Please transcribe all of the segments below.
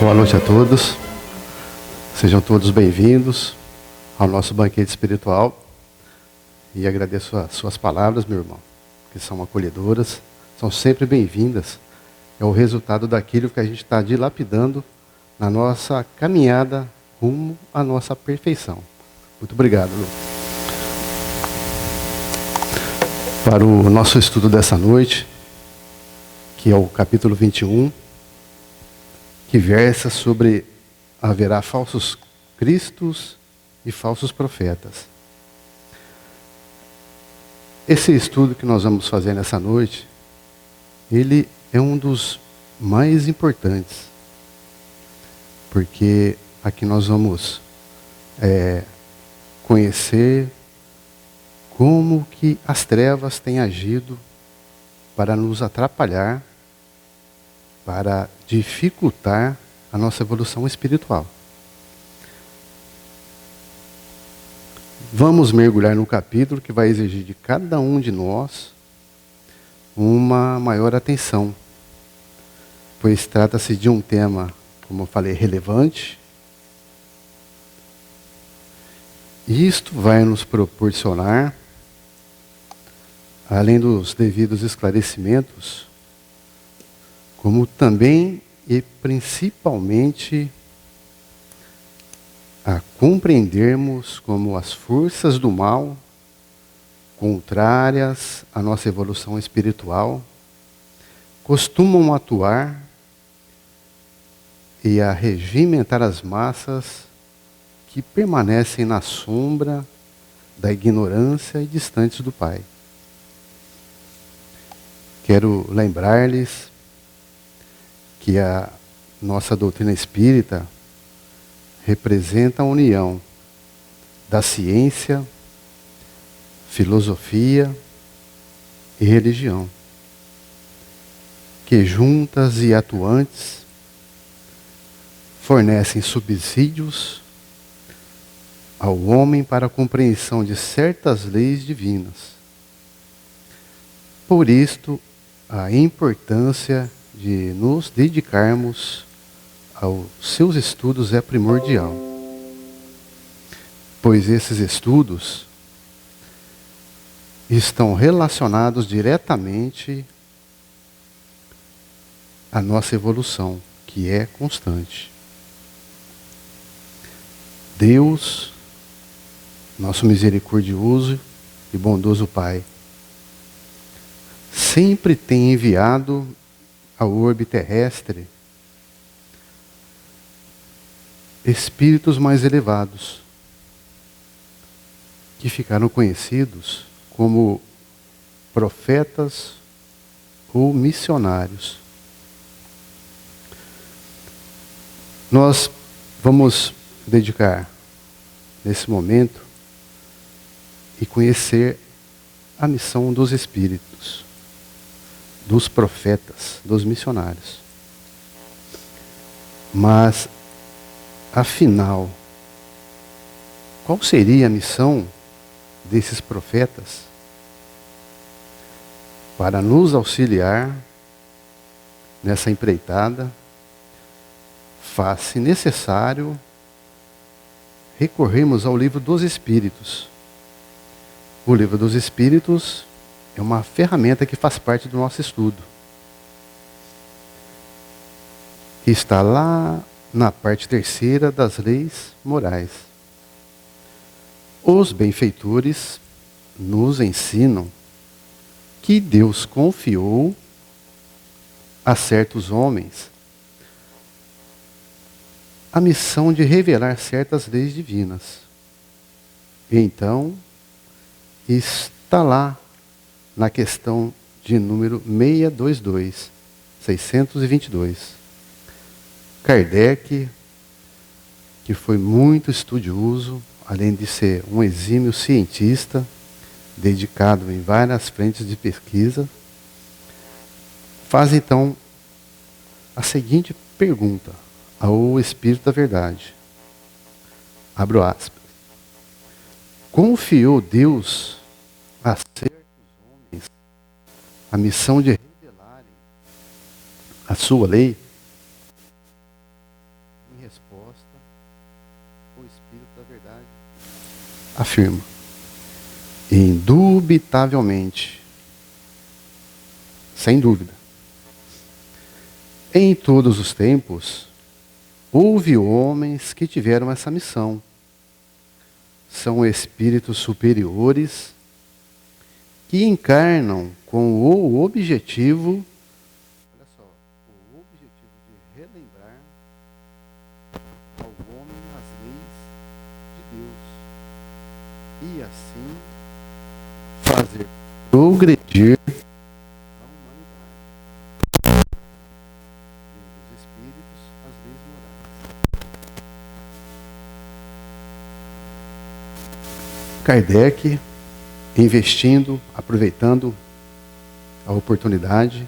Boa noite a todos. Sejam todos bem-vindos ao nosso banquete espiritual. E agradeço as suas palavras, meu irmão, que são acolhedoras, são sempre bem-vindas. É o resultado daquilo que a gente está dilapidando na nossa caminhada rumo à nossa perfeição. Muito obrigado, Lu. Para o nosso estudo dessa noite, que é o capítulo 21, que versa sobre haverá falsos cristos e falsos profetas. Esse estudo que nós vamos fazer nessa noite, ele é um dos mais importantes, porque aqui nós vamos conhecer como que as trevas têm agido para nos atrapalhar, para dificultar a nossa evolução espiritual. Vamos mergulhar no capítulo que vai exigir de cada um de nós uma maior atenção, pois trata-se de um tema, como eu falei, relevante. E isto vai nos proporcionar, além dos devidos esclarecimentos, como também e principalmente a compreendermos como as forças do mal, contrárias à nossa evolução espiritual, costumam atuar e a regimentar as massas que permanecem na sombra da ignorância e distantes do Pai. Quero lembrar-lhes que a nossa doutrina espírita representa a união da ciência, filosofia e religião, que juntas e atuantes fornecem subsídios ao homem para a compreensão de certas leis divinas. Por isto, a importância de nos dedicarmos aos seus estudos é primordial, pois esses estudos estão relacionados diretamente à nossa evolução, que é constante. Deus, nosso misericordioso e bondoso Pai, sempre tem enviado ao orbe terrestre espíritos mais elevados, que ficaram conhecidos como profetas ou missionários. Nós vamos dedicar nesse momento e conhecer a missão dos espíritos, dos profetas, dos missionários. Mas, afinal, qual seria a missão desses profetas para nos auxiliar nessa empreitada? Faz-se necessário recorrermos ao livro dos Espíritos. O livro dos Espíritos é uma ferramenta que faz parte do nosso estudo. Que está lá na parte terceira das leis morais. Os benfeitores nos ensinam que Deus confiou a certos homens a missão de revelar certas leis divinas. Então, está lá na questão de número 622. Kardec, que foi muito estudioso, além de ser um exímio cientista, dedicado em várias frentes de pesquisa, faz então a seguinte pergunta ao Espírito da Verdade. Abro aspas. Confiou Deus a certos homens a missão de revelarem a sua lei? afirma: indubitavelmente, sem dúvida, em todos os tempos, houve homens que tiveram essa missão. São espíritos superiores que encarnam com o objetivo, olha só, o objetivo de relembrar ao homem as leis de Deus e assim fazer progredir a humanidade. Os espíritos, as leis morais. Kardec, investindo, aproveitando a oportunidade,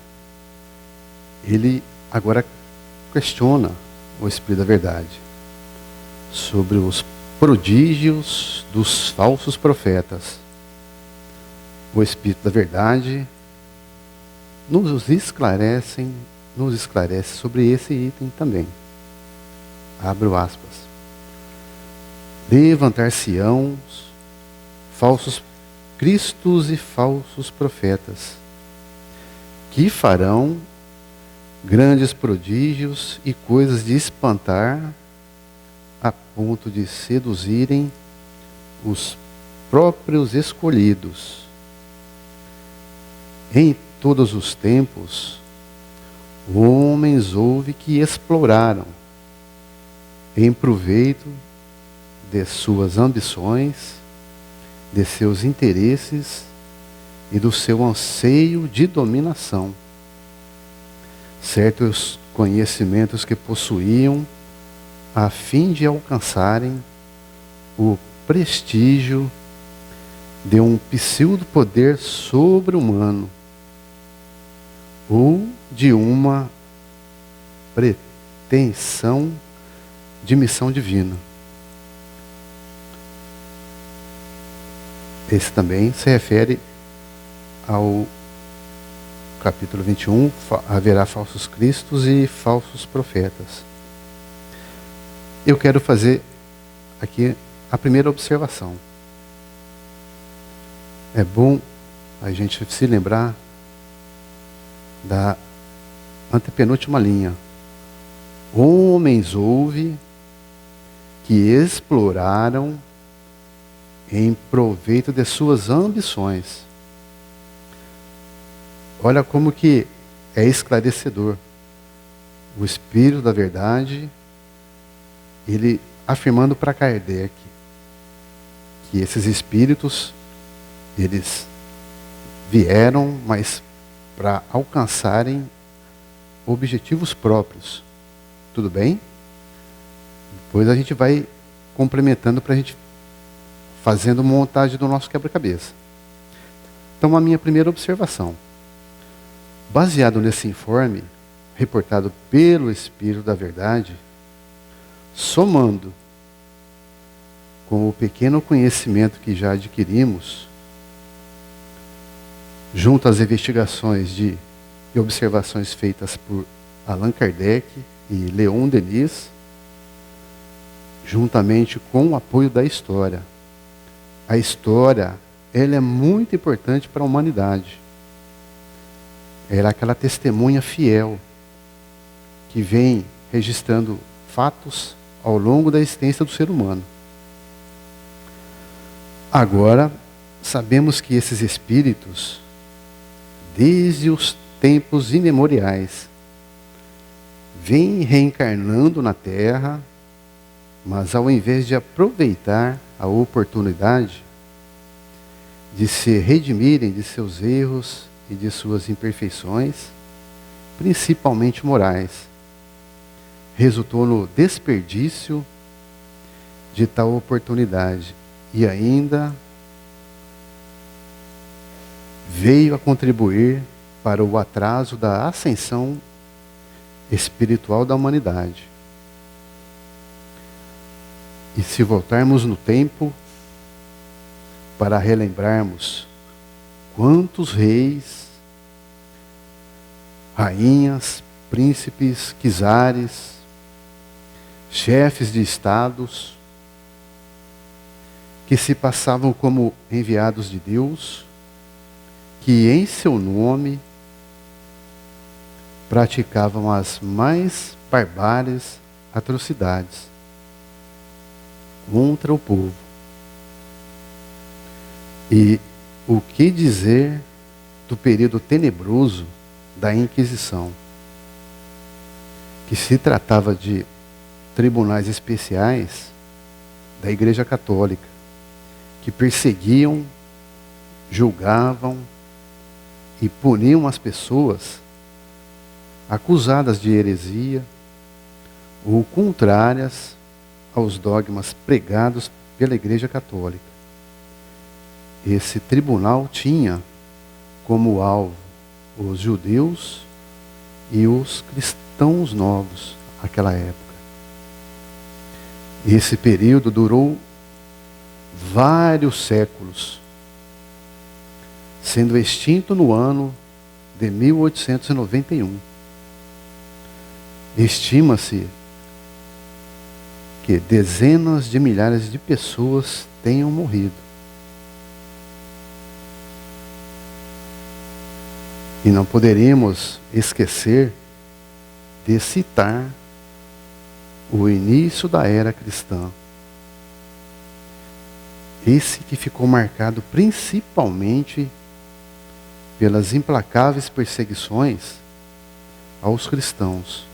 ele agora questiona o Espírito da Verdade sobre os prodígios dos falsos profetas. O Espírito da Verdade nos esclarece sobre esse item também. Abro aspas. Levantar-se-ão falsos cristos e falsos profetas, que farão grandes prodígios e coisas de espantar, a ponto de seduzirem os próprios escolhidos. Em todos os tempos, homens houve que exploraram, em proveito de suas ambições, de seus interesses e do seu anseio de dominação, certos conhecimentos que possuíam, a fim de alcançarem o prestígio de um pseudo-poder sobre-humano ou de uma pretensão de missão divina. Esse também se refere ao capítulo 21, haverá falsos cristos e falsos profetas. Eu quero fazer aqui a primeira observação. É bom a gente se lembrar da antepenúltima linha. Homens houve que exploraram em proveito de suas ambições. Olha como que é esclarecedor. O Espírito da Verdade, ele afirmando para Kardec que esses espíritos, eles vieram, mas para alcançarem objetivos próprios. Tudo bem? Depois a gente vai complementando para a gente fazendo montagem do nosso quebra-cabeça. Então, a minha primeira observação. Baseado nesse informe, reportado pelo Espírito da Verdade, somando com o pequeno conhecimento que já adquirimos, junto às investigações e observações feitas por Allan Kardec e Leon Denis, juntamente com o apoio da história. A história, ela é muito importante para a humanidade. Ela é aquela testemunha fiel que vem registrando fatos ao longo da existência do ser humano. Agora, sabemos que esses espíritos, desde os tempos imemoriais, vêm reencarnando na Terra, mas ao invés de aproveitar a oportunidade de se redimirem de seus erros e de suas imperfeições, principalmente morais, resultou no desperdício de tal oportunidade e ainda veio a contribuir para o atraso da ascensão espiritual da humanidade. E se voltarmos no tempo para relembrarmos quantos reis, rainhas, príncipes, czares, chefes de estados que se passavam como enviados de Deus, que em seu nome praticavam as mais barbárias atrocidades contra o povo. E o que dizer do período tenebroso da Inquisição, que se tratava de tribunais especiais da Igreja Católica, que perseguiam, julgavam e puniam as pessoas acusadas de heresia ou contrárias aos dogmas pregados pela Igreja Católica. Esse tribunal tinha como alvo os judeus e os cristãos novos naquela época. Esse período durou vários séculos, sendo extinto no ano de 1891. Estima-se que dezenas de milhares de pessoas tenham morrido. E não poderemos esquecer de citar o início da era cristã. Esse que ficou marcado principalmente pelas implacáveis perseguições aos cristãos.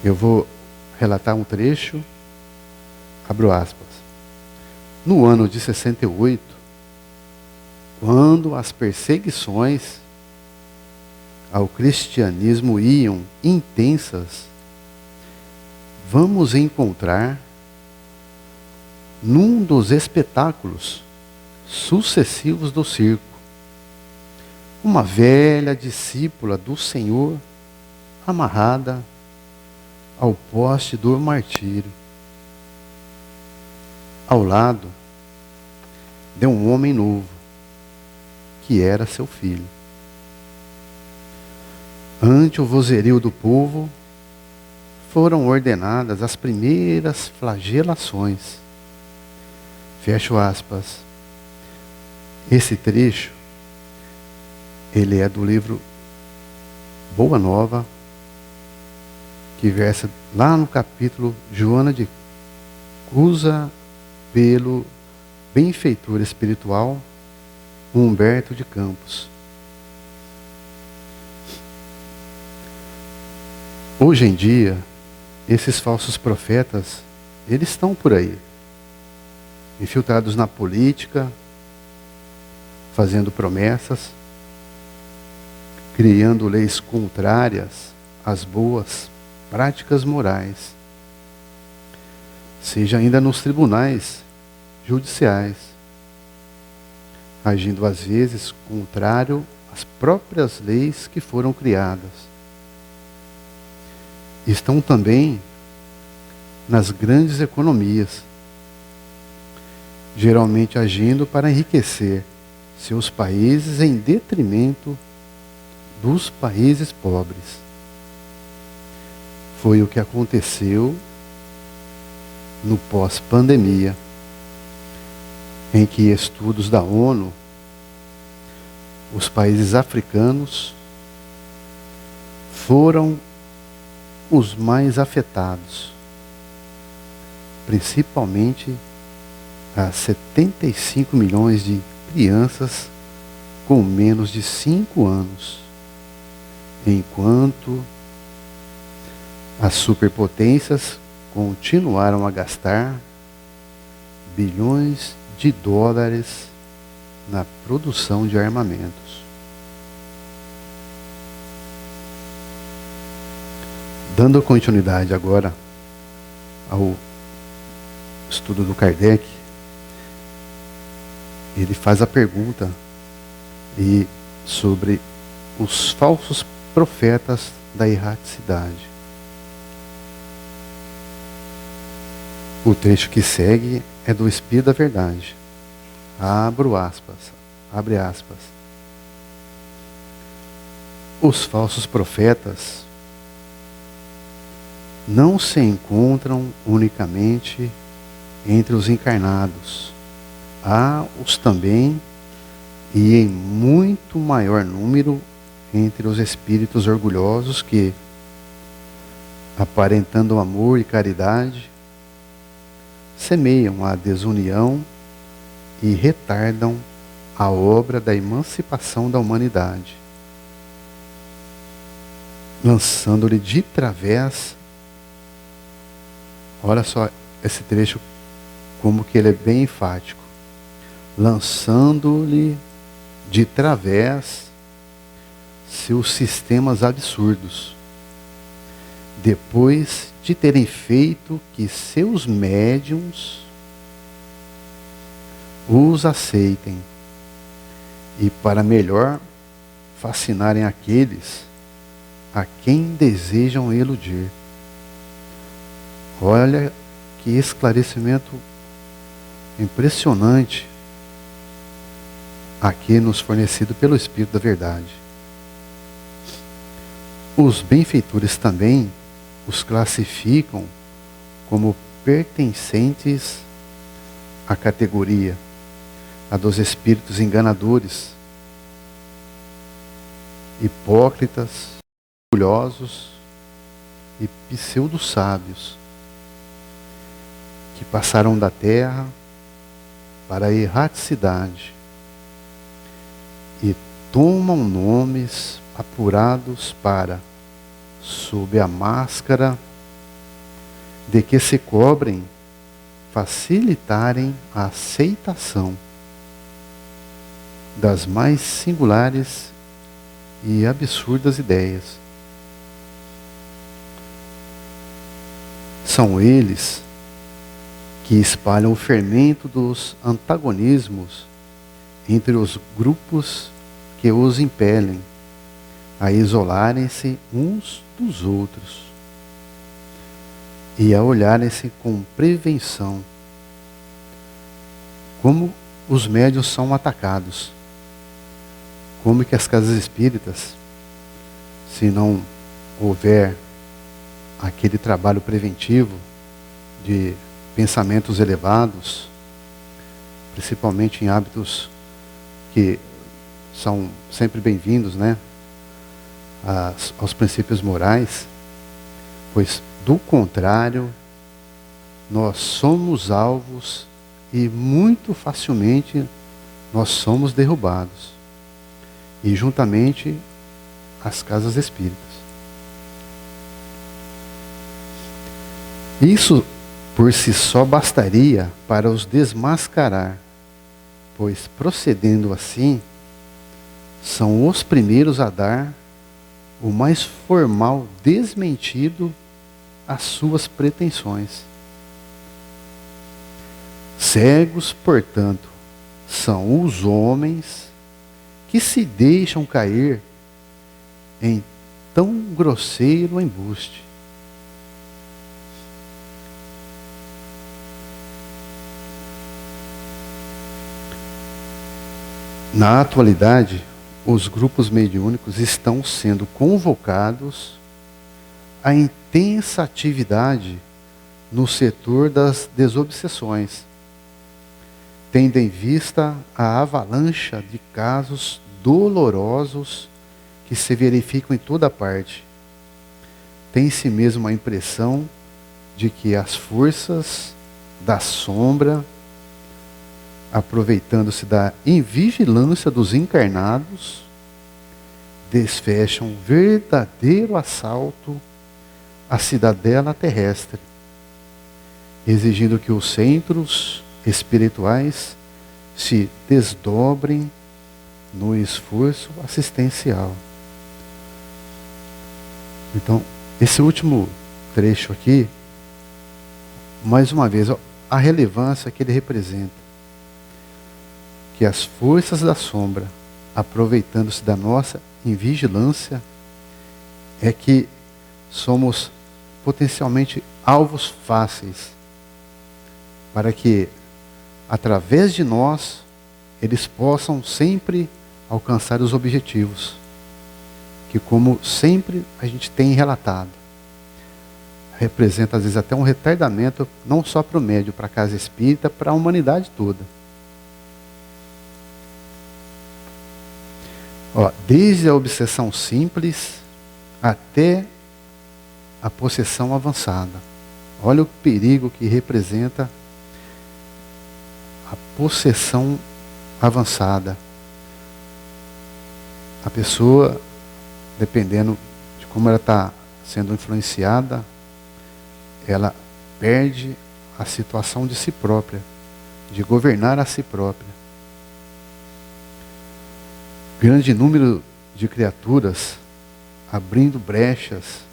Eu vou relatar um trecho, abro aspas. No ano de 68, quando as perseguições ao cristianismo iam intensas, vamos encontrar num dos espetáculos sucessivos do circo uma velha discípula do Senhor amarrada ao poste do martírio. Ao lado de um homem novo, que era seu filho. Ante o vozerio do povo, foram ordenadas as primeiras flagelações. Fecho aspas. Esse trecho, ele é do livro Boa Nova, que versa lá no capítulo Joana de Cusa, pelo benfeitor espiritual Humberto de Campos. Hoje em dia, esses falsos profetas, eles estão por aí, infiltrados na política, fazendo promessas, criando leis contrárias às boas práticas morais, seja ainda nos tribunais judiciais, agindo às vezes contrário às próprias leis que foram criadas. Estão também nas grandes economias, geralmente agindo para enriquecer seus países em detrimento dos países pobres. Foi o que aconteceu no pós-pandemia, em que estudos da ONU, os países africanos foram os mais afetados, principalmente as 75 milhões de crianças com menos de 5 anos, enquanto as superpotências continuaram a gastar bilhões de dólares na produção de armamentos. Dando continuidade agora ao estudo do Kardec, ele faz a pergunta sobre os falsos profetas da erraticidade. O trecho que segue é do Espírito da Verdade. Abre aspas. Os falsos profetas não se encontram unicamente entre os encarnados. Há os também, e em muito maior número, entre os espíritos orgulhosos que, aparentando amor e caridade, semeiam a desunião e retardam a obra da emancipação da humanidade, lançando-lhe de través. Olha só esse trecho, como que ele é bem enfático. Lançando-lhe de través seus sistemas absurdos, depois de terem feito que seus médiuns os aceitem, e para melhor fascinarem aqueles a quem desejam iludir. Olha que esclarecimento impressionante aqui nos fornecido pelo Espírito da Verdade. Os benfeitores também os classificam como pertencentes à categoria a dos espíritos enganadores, hipócritas, orgulhosos e pseudo-sábios, que passaram da terra para a erraticidade e tomam nomes apurados para, sob a máscara de que se cobrem, facilitarem a aceitação das mais singulares e absurdas ideias. São eles que espalham o fermento dos antagonismos entre os grupos que os impelem a isolarem-se uns dos outros e a olharem-se com prevenção. Como os médiuns são atacados, como que as casas espíritas, se não houver aquele trabalho preventivo de pensamentos elevados, principalmente em hábitos que são sempre bem-vindos, né, aos princípios morais, pois do contrário, nós somos alvos e muito facilmente nós somos derrubados, e juntamente as casas espíritas. Isso por si só bastaria para os desmascarar, pois procedendo assim, são os primeiros a dar o mais formal desmentido às suas pretensões. Cegos, portanto, são os homens que se deixam cair em tão grosseiro embuste. Na atualidade, os grupos mediúnicos estão sendo convocados à intensa atividade no setor das desobsessões, tendo em vista a avalanche de casos dolorosos que se verificam em toda parte. Tem-se mesmo a impressão de que as forças da sombra, aproveitando-se da invigilância dos encarnados, desfecham um verdadeiro assalto à cidadela terrestre, exigindo que os centros espirituais se desdobrem no esforço assistencial. Então, esse último trecho aqui, mais uma vez, a relevância que ele representa. Que as forças da sombra, aproveitando-se da nossa invigilância, é que somos potencialmente alvos fáceis para que, através de nós, eles possam sempre alcançar os objetivos, que como sempre a gente tem relatado, representa às vezes até um retardamento, não só para o médium, para a casa espírita, para a humanidade toda. Ó, desde a obsessão simples até a possessão avançada. Olha o perigo que representa a possessão avançada. A pessoa, dependendo de como ela está sendo influenciada, ela perde a situação de si própria, de governar a si própria. Grande número de criaturas abrindo brechas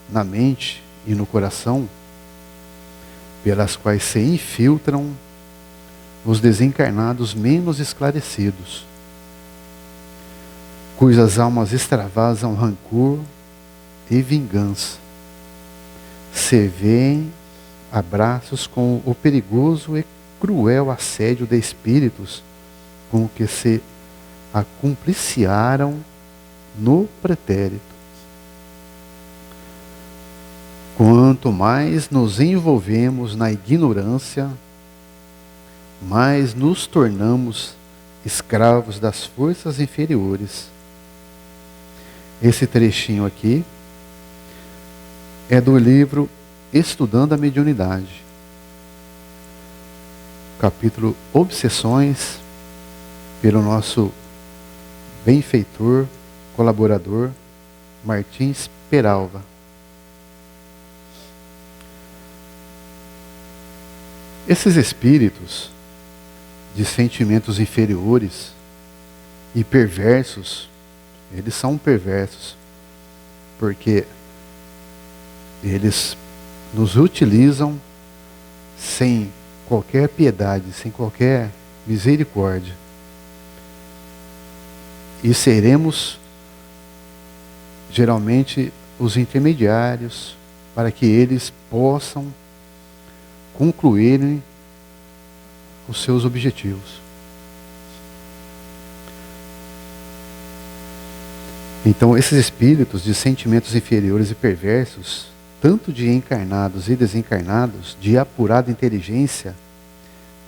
na mente e no coração, pelas quais se infiltram os desencarnados menos esclarecidos, cujas almas extravasam rancor e vingança, se veem abraços com o perigoso e cruel assédio de espíritos com que se acumpliciaram no pretérito. Quanto mais nos envolvemos na ignorância, mais nos tornamos escravos das forças inferiores. Esse trechinho aqui é do livro Estudando a Mediunidade, capítulo Obsessões, pelo nosso benfeitor, colaborador, Martins Peralva. Esses espíritos de sentimentos inferiores e perversos, eles são perversos, porque eles nos utilizam sem qualquer piedade, sem qualquer misericórdia. E seremos geralmente os intermediários para que eles possam concluírem os seus objetivos. Então, esses espíritos de sentimentos inferiores e perversos, tanto de encarnados e desencarnados, de apurada inteligência,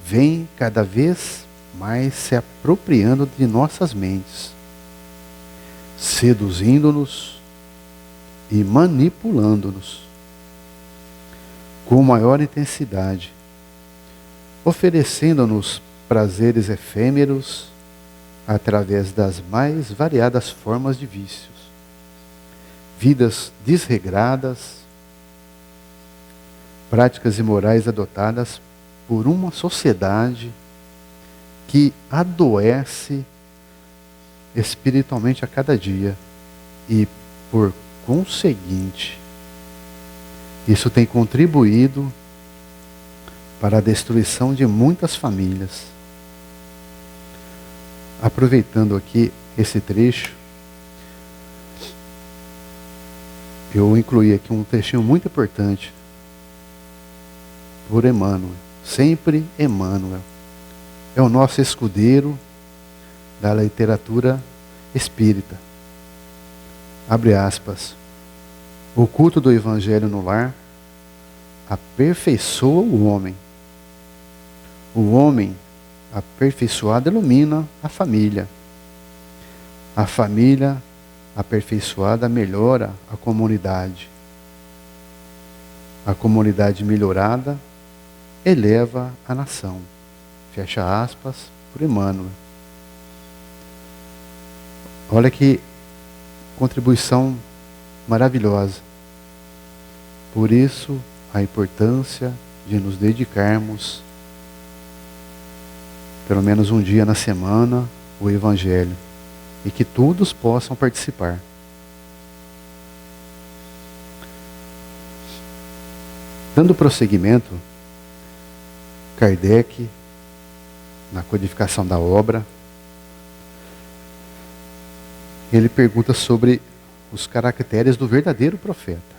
vêm cada vez mais se apropriando de nossas mentes, seduzindo-nos e manipulando-nos com maior intensidade, oferecendo-nos prazeres efêmeros através das mais variadas formas de vícios, vidas desregradas, práticas imorais adotadas por uma sociedade que adoece espiritualmente a cada dia e, por conseguinte, isso tem contribuído para a destruição de muitas famílias. Aproveitando aqui esse trecho, eu incluí aqui um trechinho muito importante por Emmanuel. Sempre Emmanuel. É o nosso escudeiro da literatura espírita. Abre aspas. O culto do Evangelho no lar aperfeiçoa o homem. O homem aperfeiçoado ilumina a família. A família aperfeiçoada melhora a comunidade. A comunidade melhorada eleva a nação. Fecha aspas por Emmanuel. Olha que contribuição maravilhosa. Por isso, a importância de nos dedicarmos, pelo menos um dia na semana, ao Evangelho, e que todos possam participar. Dando prosseguimento, Kardec, na codificação da obra, ele pergunta sobre os caracteres do verdadeiro profeta.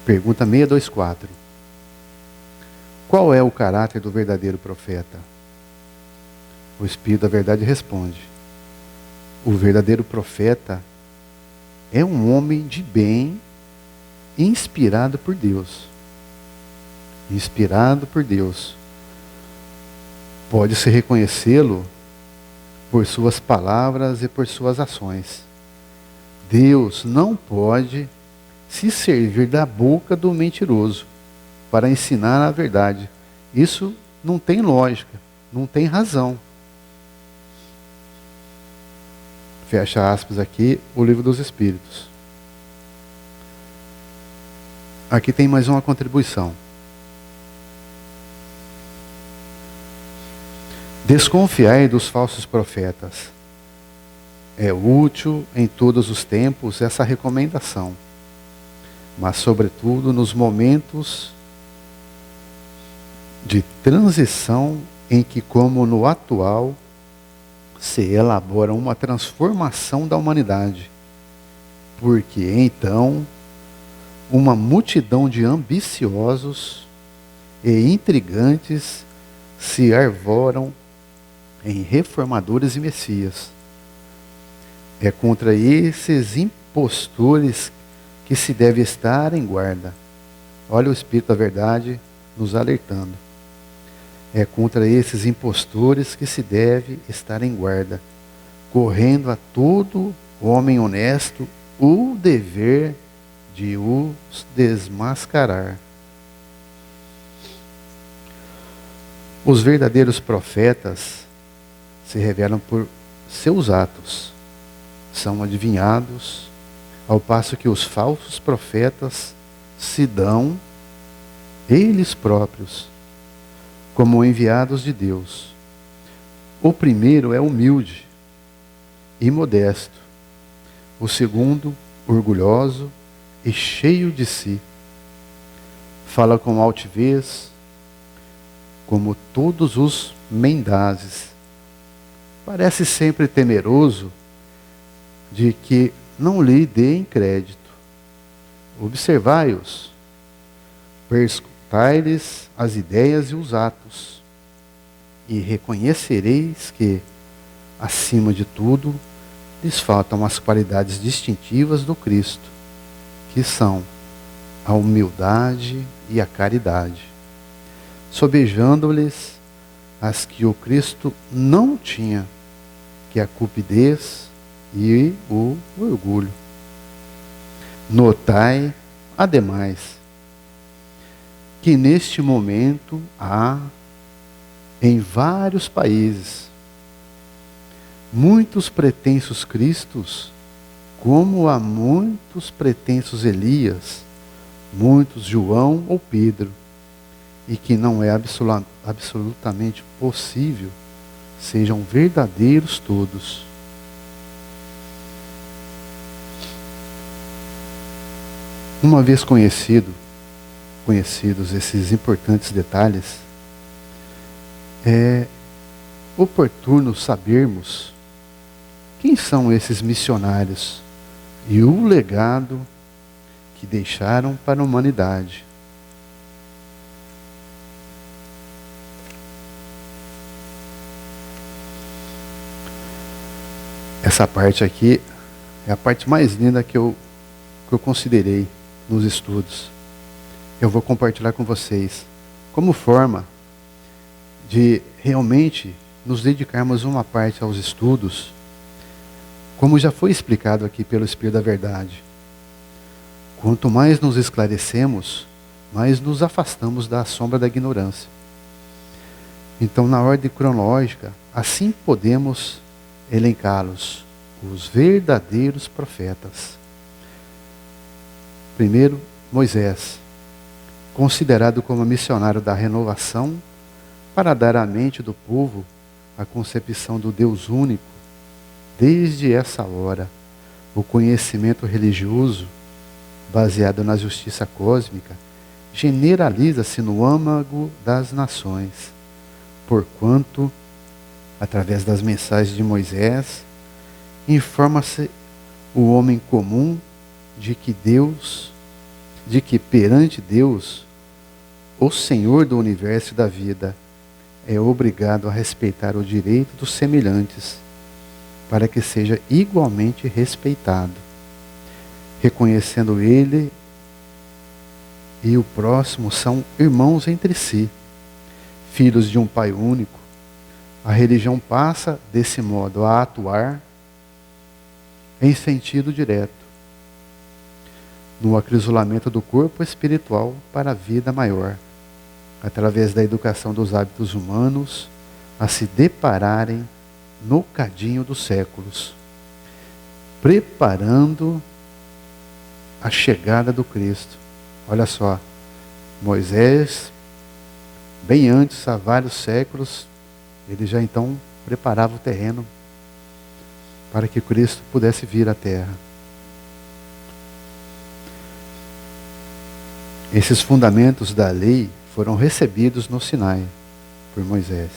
Pergunta 624. Qual é o caráter do verdadeiro profeta? O Espírito da Verdade responde: o verdadeiro profeta é um homem de bem, inspirado por Deus. Inspirado por Deus. Pode-se reconhecê-lo por suas palavras e por suas ações. Deus não pode se servir da boca do mentiroso para ensinar a verdade. Isso não tem lógica, não tem razão. Fecha aspas aqui, o Livro dos Espíritos. Aqui tem mais uma contribuição. Desconfiai dos falsos profetas. É útil em todos os tempos essa recomendação, mas sobretudo nos momentos de transição em que, como no atual, se elabora uma transformação da humanidade, porque então uma multidão de ambiciosos e intrigantes se arvoram em reformadores e messias. É contra esses impostores que se deve estar em guarda. Olha o Espírito da Verdade nos alertando. É contra esses impostores que se deve estar em guarda, correndo a todo homem honesto o dever de os desmascarar. Os verdadeiros profetas se revelam por seus atos, são adivinhados, ao passo que os falsos profetas se dão, eles próprios, como enviados de Deus. O primeiro é humilde e modesto. O segundo, orgulhoso e cheio de si. Fala com altivez, como todos os mendazes. Parece sempre temeroso de que não lhe deem crédito. Observai-os, perscrutai-lhes as ideias e os atos, e reconhecereis que, acima de tudo, lhes faltam as qualidades distintivas do Cristo, que são a humildade e a caridade, sobejando-lhes as que o Cristo não tinha, que é a cupidez e o orgulho. Notai, ademais, que neste momento há, em vários países, muitos pretensos Cristos, como há muitos pretensos Elias, muitos João ou Pedro, e que não é absolutamente possível sejam verdadeiros todos. Uma vez conhecidos esses importantes detalhes, é oportuno sabermos quem são esses missionários e o legado que deixaram para a humanidade. Essa parte aqui é a parte mais linda que eu considerei nos estudos. Eu vou compartilhar com vocês como forma de realmente nos dedicarmos uma parte aos estudos, como já foi explicado aqui pelo Espírito da Verdade. Quanto mais nos esclarecemos, mais nos afastamos da sombra da ignorância. Então, na ordem cronológica, assim podemos elencá-los, os verdadeiros profetas. Primeiro, Moisés, considerado como missionário da renovação, para dar à mente do povo a concepção do Deus único. Desde essa hora, o conhecimento religioso, baseado na justiça cósmica, generaliza-se no âmago das nações, porquanto, através das mensagens de Moisés, informa-se o homem comum de que perante Deus, o Senhor do universo e da vida, é obrigado a respeitar o direito dos semelhantes, para que seja igualmente respeitado. reconhecendo ele e o próximo são irmãos entre si, filhos de um Pai único. A religião passa, desse modo, a atuar em sentido direto, no acrisolamento do corpo espiritual para a vida maior, através da educação dos hábitos humanos, a se depararem no cadinho dos séculos, preparando a chegada do Cristo. Olha só, Moisés, bem antes, há vários séculos, ele já então preparava o terreno para que Cristo pudesse vir à terra. Esses fundamentos da lei foram recebidos no Sinai por Moisés.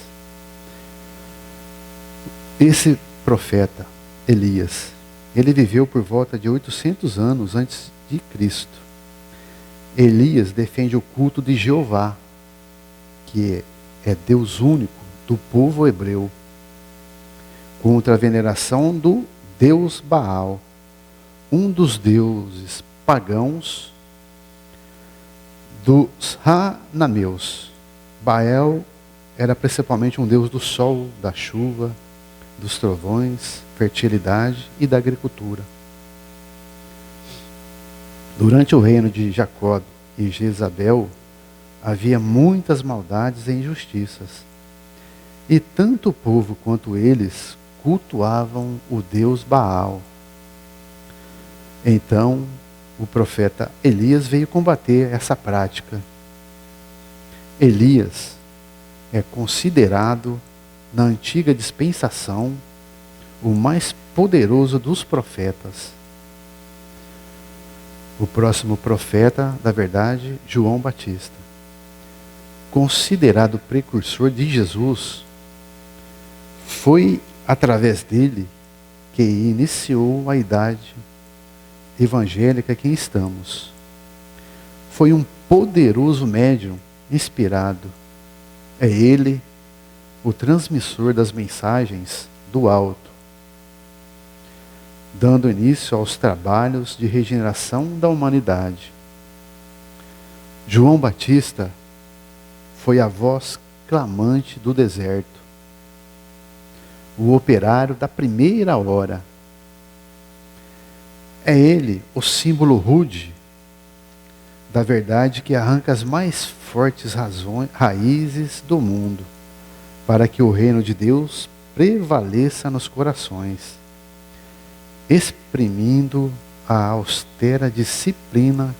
Esse profeta, Elias, ele viveu por volta de 800 anos antes de Cristo. Elias defende o culto de Jeová, que é Deus único do povo hebreu, contra a veneração do Deus Baal, um dos deuses pagãos dos Hanameus. Baal era principalmente um deus do sol, da chuva, dos trovões, fertilidade e da agricultura. Durante o reino de Jacó e Jezabel, havia muitas maldades e injustiças. E tanto o povo quanto eles cultuavam o deus Baal. Então, o profeta Elias veio combater essa prática. Elias é considerado, na antiga dispensação, o mais poderoso dos profetas. O próximo profeta, da verdade, João Batista. Considerado precursor de Jesus, foi através dele que iniciou a idade evangélica que estamos. Foi um poderoso médium inspirado. É ele o transmissor das mensagens do alto, dando início aos trabalhos de regeneração da humanidade. João Batista foi a voz clamante do deserto, o operário da primeira hora. É ele o símbolo rude da verdade que arranca as mais fortes raízes do mundo, para que o reino de Deus prevaleça nos corações, exprimindo a austera disciplina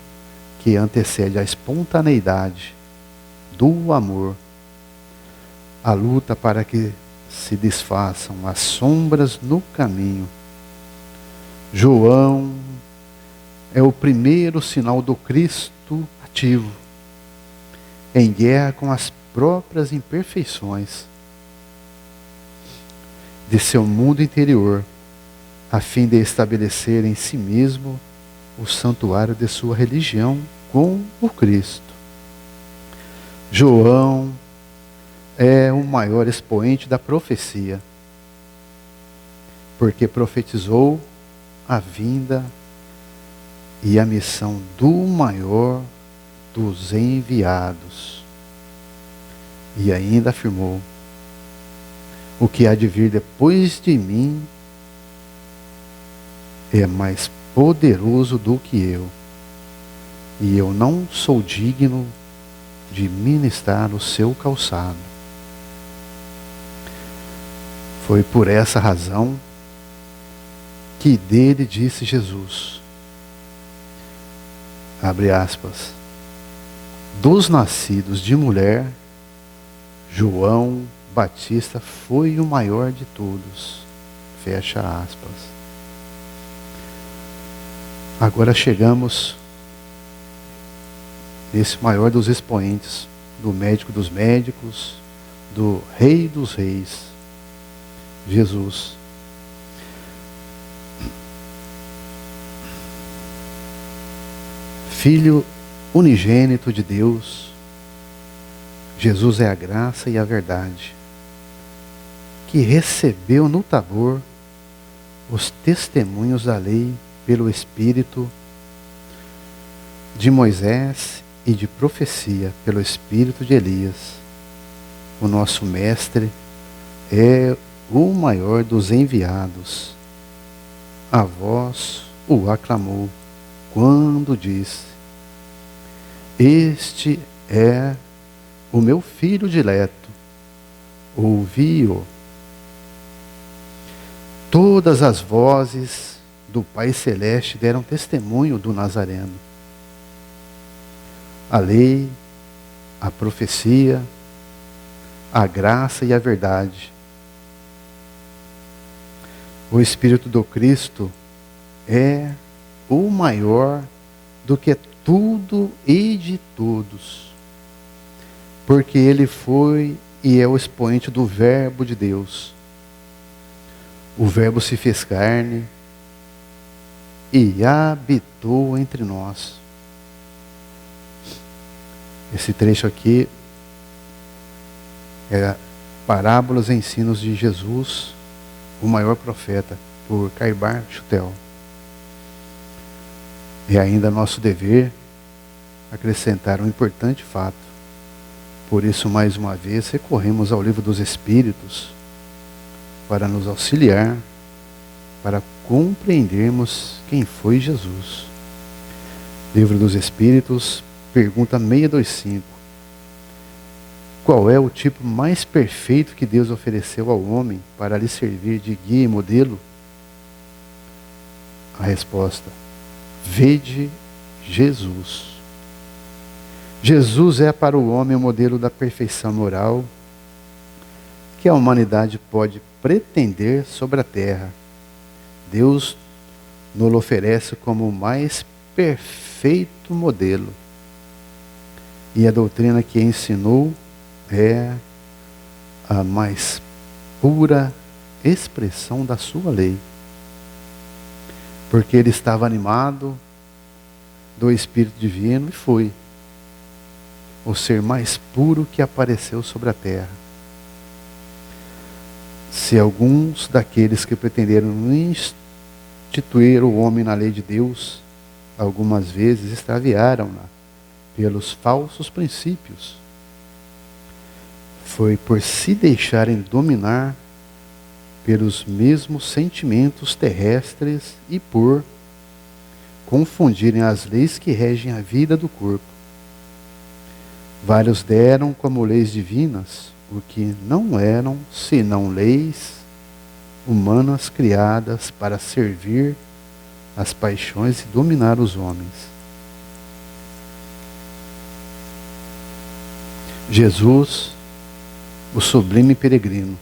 que antecede a espontaneidade do amor, a luta para que se desfaçam as sombras no caminho. João é o primeiro sinal do Cristo ativo, em guerra com as próprias imperfeições de seu mundo interior, a fim de estabelecer em si mesmo o santuário de sua religião com o Cristo. João é o maior expoente da profecia, porque profetizou a vinda e a missão do maior dos enviados. E ainda afirmou: o que há de vir depois de mim é mais poderoso do que eu, e eu não sou digno de ministrar o seu calçado. Foi por essa razão que dele disse Jesus, abre aspas, dos nascidos de mulher, João Batista foi o maior de todos, fecha aspas. Agora chegamos nesse maior dos expoentes, do médico dos médicos, do rei dos reis, Jesus. Filho unigênito de Deus, Jesus é a graça e a verdade, que recebeu no Tabor os testemunhos da lei pelo Espírito de Moisés e de profecia pelo espírito de Elias. O nosso mestre é o maior dos enviados. A voz o aclamou quando disse: Este é o meu filho dileto, ouvi-o. Todas as vozes do Pai Celeste deram testemunho do Nazareno. A lei, a profecia, a graça e a verdade. O Espírito do Cristo é o maior do que tudo e de todos, porque ele foi e é o expoente do Verbo de Deus. O Verbo se fez carne e habitou entre nós. Esse trecho aqui é Parábolas e Ensinos de Jesus, o Maior Profeta, por Caibar Chutel. É ainda nosso dever acrescentar um importante fato. Por isso, mais uma vez, recorremos ao Livro dos Espíritos para nos auxiliar, para compreendermos quem foi Jesus. Livro dos Espíritos, pergunta 625. Qual é o tipo mais perfeito que Deus ofereceu ao homem para lhe servir de guia e modelo? A resposta: vede Jesus. Jesus é para o homem o modelo da perfeição moral que a humanidade pode pretender sobre a terra. Deus nos oferece como o mais perfeito modelo. E a doutrina que ensinou é a mais pura expressão da sua lei. Porque ele estava animado do Espírito Divino e foi o ser mais puro que apareceu sobre a terra. Se alguns daqueles que pretenderam instituir o homem na lei de Deus, algumas vezes extraviaram-na pelos falsos princípios, foi por se deixarem dominar pelos mesmos sentimentos terrestres e por confundirem as leis que regem a vida do corpo. Vários deram como leis divinas o que não eram senão leis humanas criadas para servir as paixões e dominar os homens. Jesus, o sublime peregrino,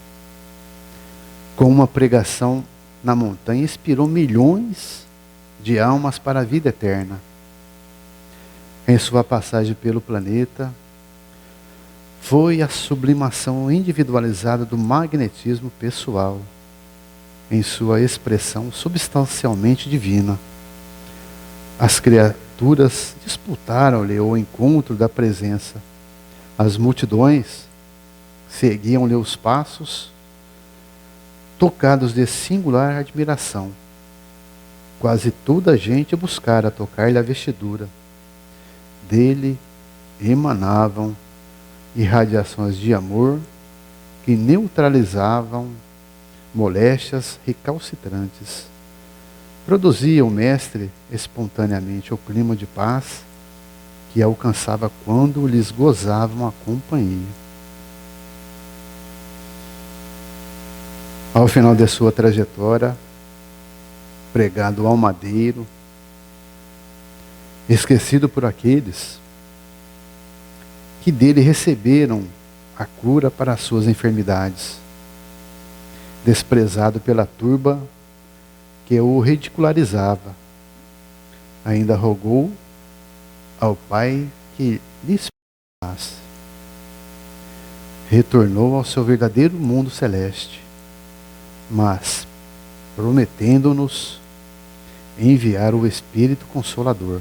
com uma pregação na montanha, inspirou milhões de almas para a vida eterna. Em sua passagem pelo planeta, foi a sublimação individualizada do magnetismo pessoal, em sua expressão substancialmente divina. As criaturas disputaram-lhe o encontro da presença. As multidões seguiam-lhe os passos, tocados de singular admiração. Quase toda a gente buscara tocar-lhe a vestidura. Dele emanavam irradiações de amor que neutralizavam moléstias recalcitrantes. Produzia o mestre espontaneamente o clima de paz que alcançava quando lhes gozavam a companhia. Ao final de sua trajetória, pregado ao madeiro, esquecido por aqueles que dele receberam a cura para as suas enfermidades, desprezado pela turba que o ridicularizava, ainda rogou ao Pai que lhe explicasse. Retornou ao seu verdadeiro mundo celeste, mas prometendo-nos enviar o Espírito Consolador.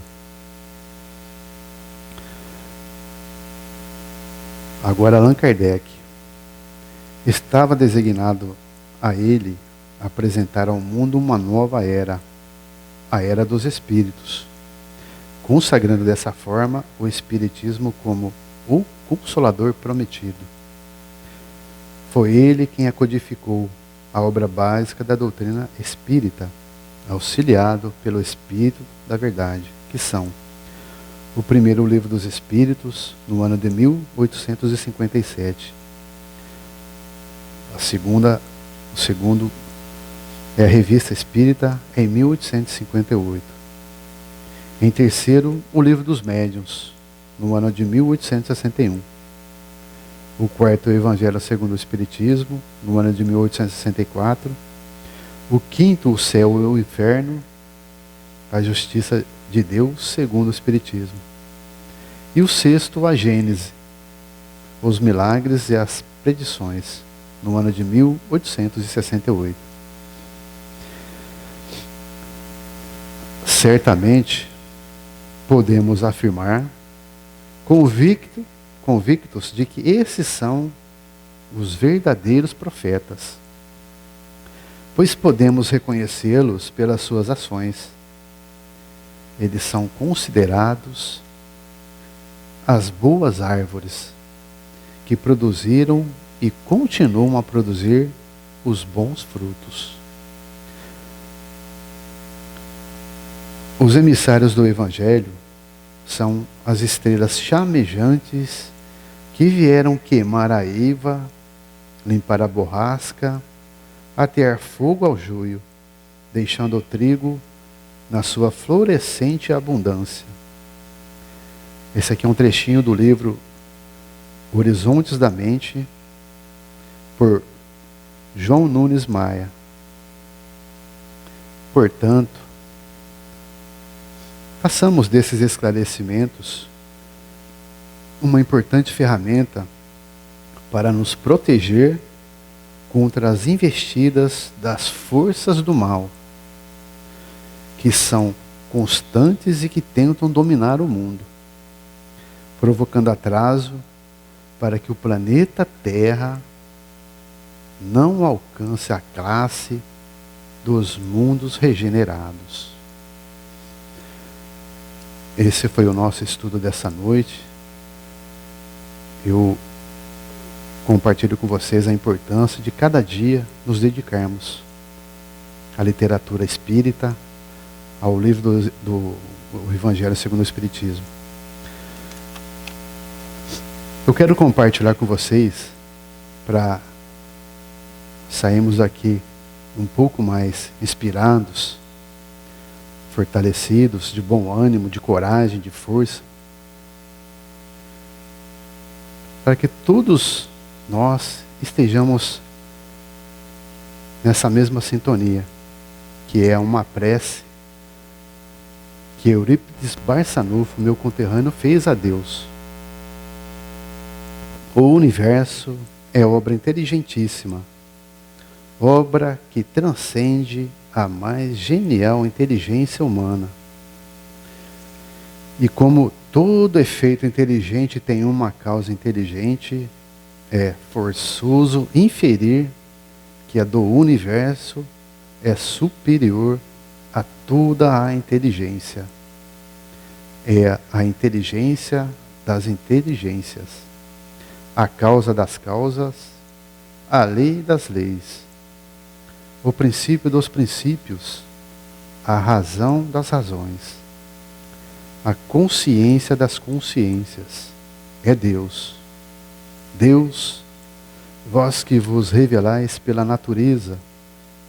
Agora Allan Kardec. Estava designado a ele apresentar ao mundo uma nova era, a era dos Espíritos, consagrando dessa forma o Espiritismo como o Consolador prometido. Foi ele quem a codificou, a obra básica da doutrina espírita, auxiliado pelo Espírito da Verdade, que são o primeiro livro dos Espíritos, no ano de 1857. O segundo é a Revista Espírita, em 1858. Em terceiro, o Livro dos Médiuns, no ano de 1861. O quarto é o Evangelho segundo o Espiritismo, no ano de 1864. O quinto, o Céu e o Inferno, a Justiça de Deus segundo o Espiritismo. E o sexto, a Gênese, os Milagres e as Predições, no ano de 1868. Certamente podemos afirmar, convictos de que esses são os verdadeiros profetas, pois podemos reconhecê-los pelas suas ações. Eles são considerados as boas árvores que produziram e continuam a produzir os bons frutos. Os emissários do Evangelho são as estrelas chamejantes que vieram queimar a eiva, limpar a borrasca, atear fogo ao joio, deixando o trigo na sua florescente abundância. Esse aqui é um trechinho do livro Horizontes da Mente, por João Nunes Maia. Portanto, façamos desses esclarecimentos uma importante ferramenta para nos proteger contra as investidas das forças do mal, que são constantes e que tentam dominar o mundo, provocando atraso para que o planeta Terra não alcance a classe dos mundos regenerados. Esse foi o nosso estudo dessa noite. Eu compartilho com vocês a importância de cada dia nos dedicarmos à literatura espírita, ao livro do Evangelho segundo o Espiritismo. Eu quero compartilhar com vocês, para sairmos daqui um pouco mais inspirados, fortalecidos, de bom ânimo, de coragem, de força, para que todos nós estejamos nessa mesma sintonia, que é uma prece que Eurípides Barçanufo, meu conterrâneo, fez a Deus. O universo é obra inteligentíssima, obra que transcende a mais genial inteligência humana. E como todo efeito inteligente tem uma causa inteligente, é forçoso inferir que a do universo é superior a toda a inteligência. É a inteligência das inteligências, a causa das causas, a lei das leis, o princípio dos princípios, a razão das razões, a consciência das consciências. É Deus. Deus, vós que vos revelais pela natureza,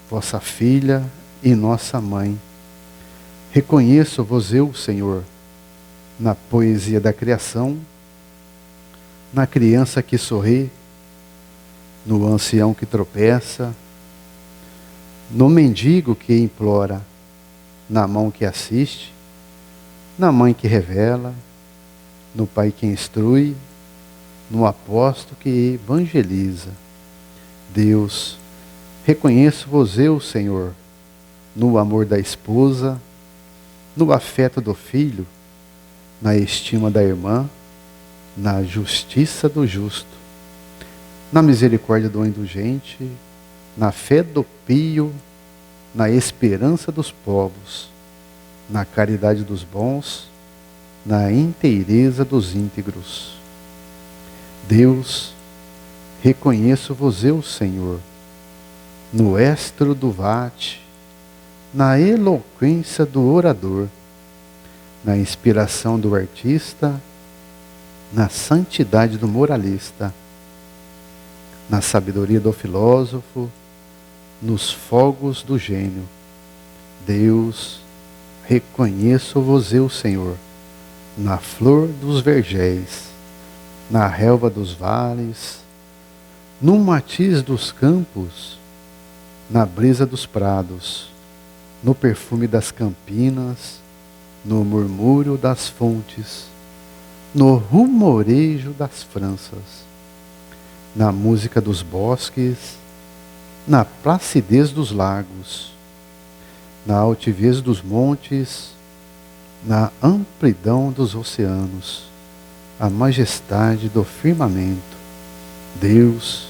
vossa filha e nossa mãe. Reconheço-vos eu, Senhor, na poesia da criação, na criança que sorri, no ancião que tropeça, no mendigo que implora, na mão que assiste, na mãe que revela, no pai que instrui, no apóstolo que evangeliza. Deus, reconheço-vos eu, Senhor, no amor da esposa, no afeto do filho, na estima da irmã, na justiça do justo, na misericórdia do indulgente, na fé do pio, na esperança dos povos, na caridade dos bons, na inteireza dos íntegros. Deus, reconheço-vos eu, Senhor, no estro do vate, na eloquência do orador, na inspiração do artista, na santidade do moralista, na sabedoria do filósofo, nos fogos do gênio. Deus, reconheço-vos eu, Senhor, na flor dos vergéis, na relva dos vales, no matiz dos campos, na brisa dos prados, no perfume das campinas, no murmúrio das fontes, no rumorejo das franças, na música dos bosques, na placidez dos lagos, na altivez dos montes, na amplidão dos oceanos, a majestade do firmamento. Deus,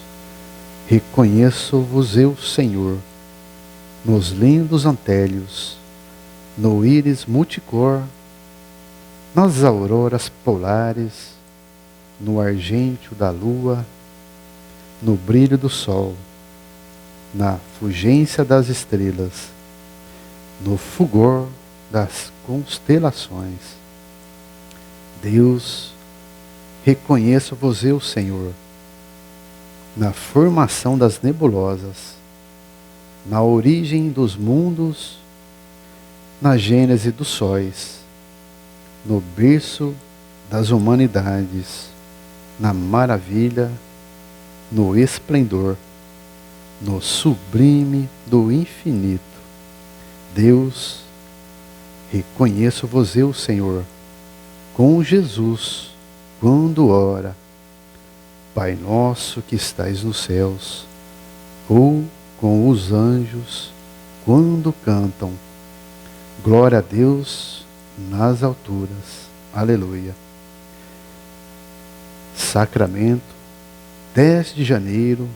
reconheço-vos eu, Senhor, nos lindos antélios, no íris multicor, nas auroras polares, no argêntio da lua, no brilho do sol, na fulgência das estrelas, no fulgor das constelações. Deus, reconheço-vos eu, Senhor, na formação das nebulosas, na origem dos mundos, na gênese dos sóis, no berço das humanidades, na maravilha, no esplendor, no sublime do infinito. Deus, reconheço-vos eu, Senhor, com Jesus, quando ora, Pai nosso que estais nos céus, ou com os anjos, quando cantam, glória a Deus nas alturas. Aleluia. Sacramento, 10 de janeiro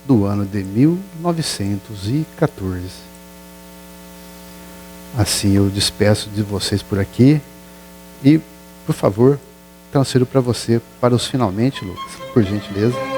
do ano de 1914. Assim eu despeço de vocês por aqui e, por favor, transfiro para você para os finalmente, Lucas, por gentileza.